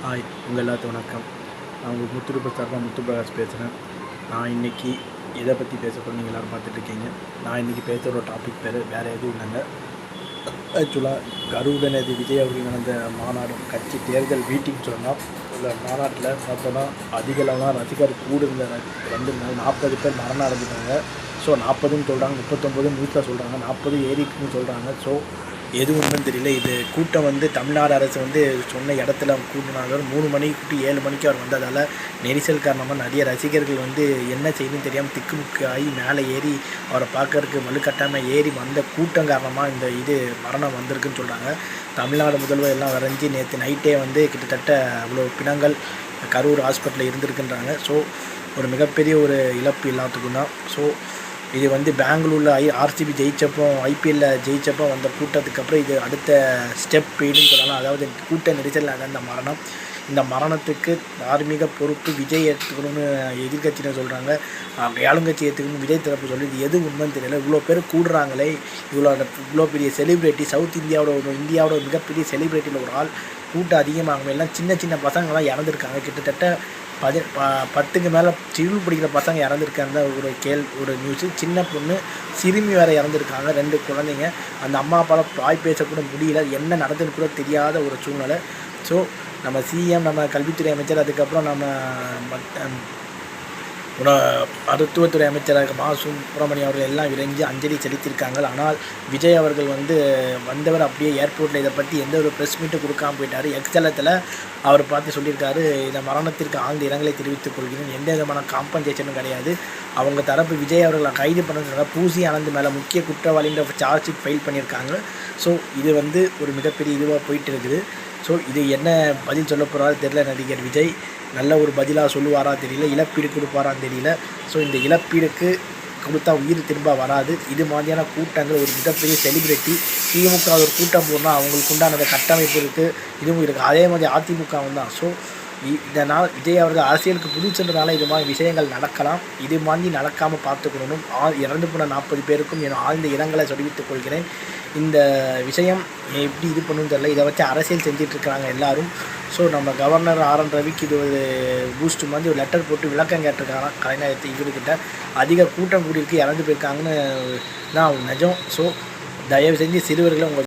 Hi, உங்கள் எல்லாத்துக்கும் வணக்கம். நான் உங்களுக்கு முத்துரூப சார்பாக முத்துப்பிரகாஷ் பேசுகிறேன். நான் இன்றைக்கி எதை பற்றி பேச போகிறேன் நீங்கள் எல்லோரும் பார்த்துட்ருக்கீங்க. நான் இன்றைக்கி பேசுகிற டாபிக் வேறு எதுவும் இல்லைங்க. ஆக்சுவலாக கருவுடனது விஜய் அவர்கள் நடந்த மாநாடு கட்சி தேர்தல் மீட்டிங் சொல்லலாம். இந்த மாநாட்டில் பார்த்தோன்னா அதிக அளவான ரசிகர் கூட இருந்த 40 பேர் மரணம் அடைஞ்சிட்டாங்க. ஸோ 40ன்னு சொல்கிறாங்க, 39 நியூஸில் சொல்கிறாங்க, 40 ஏறிக்குன்னு சொல்கிறாங்க. ஸோ எது உண்மைன்னு தெரியல. இது கூட்டம் தமிழ்நாடு அரசு சொன்ன இடத்துல கூட்டினாங்க. 3 மணிக்கு கூட்டி 7 மணிக்கு அவர் வந்ததால் நெரிசல் காரணமாக நிறைய ரசிகர்கள் என்ன செய்யணும்னு தெரியாமல் திக்குமுக்கு ஆகி மேலே ஏறி அவரை பார்க்கறதுக்கு வலுக்கட்டாமல் ஏறி வந்த கூட்டம் காரணமாக இந்த மரணம் வந்திருக்குன்னு சொல்கிறாங்க. தமிழ்நாடு முதல்வர் எல்லாம் வரைஞ்சி நேற்று நைட்டே கிட்டத்தட்ட அவ்வளோ பிணங்கள் கரூர் ஹாஸ்பிட்டலில் இருந்திருக்குன்றாங்க. ஸோ ஒரு மிகப்பெரிய ஒரு இழப்பு எல்லாத்துக்கும் தான். ஸோ இது பெங்களூரில் ஆர்சிபி ஜெயித்தப்போ ஐபிஎல்லில் ஜெயித்தப்போ வந்த கூட்டத்துக்கப்புறம் இது அடுத்த ஸ்டெப் போயிடுன்னு சொல்லலாம். அதாவது கூட்ட நெரிசல் அந்த மரணம். இந்த மரணத்துக்கு தார்மீக பொறுப்பு விஜய் ஏற்றுக்கணும்னு எதிர்கட்சியினர் சொல்கிறாங்க. ஆளுங்கட்சி ஏற்றுக்கணும்னு விஜய் தரப்பு சொல்லி இது எது உண்மைன்னு தெரியல. இவ்வளோ பேர் கூடுறாங்களே, இவ்வளோ பெரிய செலிப்ரிட்டி, சவுத் இந்தியாவோட மிகப்பெரிய செலிப்ரிட்டியில் ஒரு ஆள் கூட்டம் அதிகமாகும். எல்லாம் சின்ன சின்ன பசங்கள்லாம் இறந்துருக்காங்க. கிட்டத்தட்ட 10க்கு மேலே சிவில் படிக்கிற பசங்க இறந்துருக்காங்க. ஒரு நியூஸு. சின்ன பொண்ணு சிறுமி வேறு இறந்துருக்காங்க, 2 குழந்தைங்க. அந்த அம்மா அப்பாவில் வாய் பேசக்கூட முடியல, என்ன நடந்துன்னு கூட தெரியாத ஒரு சூழ்நிலை. ஸோ நம்ம சிஎம், நம்ம கல்வித்துறை அமைச்சர், அதுக்கப்புறம் நம்ம மருத்துவத்துறை அமைச்சராக மா சுப்பிரமணியம் அவர்கள் எல்லாம் விரைஞ்சு அஞ்சலி செலுத்தியிருக்காங்க. ஆனால் விஜய் அவர்கள் வந்தவர் அப்படியே ஏர்போர்ட்டில் இதை பற்றி எந்த ஒரு ப்ரெஸ் மீட்டும் கொடுக்காமல் போயிட்டார். எக்ஸலத்தில் அவர் பார்த்து சொல்லியிருக்காரு, இந்த மரணத்திற்கு ஆழ்ந்த இரங்கலை தெரிவித்துக் கொள்கிறேன், எந்த விதமான காம்பன்சேஷனும் கிடையாது. அவங்க தரப்பு விஜய் அவர்களை கைது பண்ணுறதுக்காக பூசி ஆனந்த் மேலே முக்கிய குற்றவாளின்ற சார்ஜ் ஷீட் ஃபைல் பண்ணியிருக்காங்க. ஸோ இது ஒரு மிகப்பெரிய இதுவாக போயிட்டு இருக்குது. ஸோ இது என்ன பதில் சொல்ல போகிறாரு தெரியல. நடிகர் விஜய் நல்ல ஒரு பதிலாக சொல்லுவாரா தெரியல, இழப்பீடு கொடுப்பாரான்னு தெரியல. ஸோ இந்த இழப்பீடுக்கு கொடுத்தா உயிர் திரும்ப வராது. இது மாதிரியான கூட்டங்கள் ஒரு மிகப்பெரிய செலிப்ரிட்டி திமுக ஒரு கூட்டம் போடணும், அவங்களுக்கு உண்டான கட்டமைப்பு இருக்குது, இதுவும் இருக்குது. அதே மாதிரி அதிமுகவும் தான். ஸோ இதனால் விஜய் அவர்கள் அரசியலுக்கு புதுச்சென்றனால இது மாதிரி விஷயங்கள் நடக்கலாம். இது மாதிரி நடக்காமல் பார்த்துக்கணும். இறந்து போன 40 பேருக்கும் என் ஆழ்ந்த இரங்கலை தெரிவித்துக் கொள்கிறேன். இந்த விஷயம் எப்படி இது பண்ணணும்னு தெரியல. இதை வச்சு அரசியல் செஞ்சிட்ருக்கிறாங்க எல்லோரும். ஸோ நம்ம கவர்னர் ஆர்.என். ரவிக்கு இது ஒரு பூஸ்ட் மாதிரி ஒரு லெட்டர் போட்டு விளக்கம் கேட்டிருக்காங்க. கலைஞர் இவர்கிட்ட அதிக கூட்டம் கூடியிருக்கு, இறந்து போயிருக்காங்கன்னு தான் நிஜம். ஸோ தயவு செஞ்சு சிறுவர்களை உங்கள்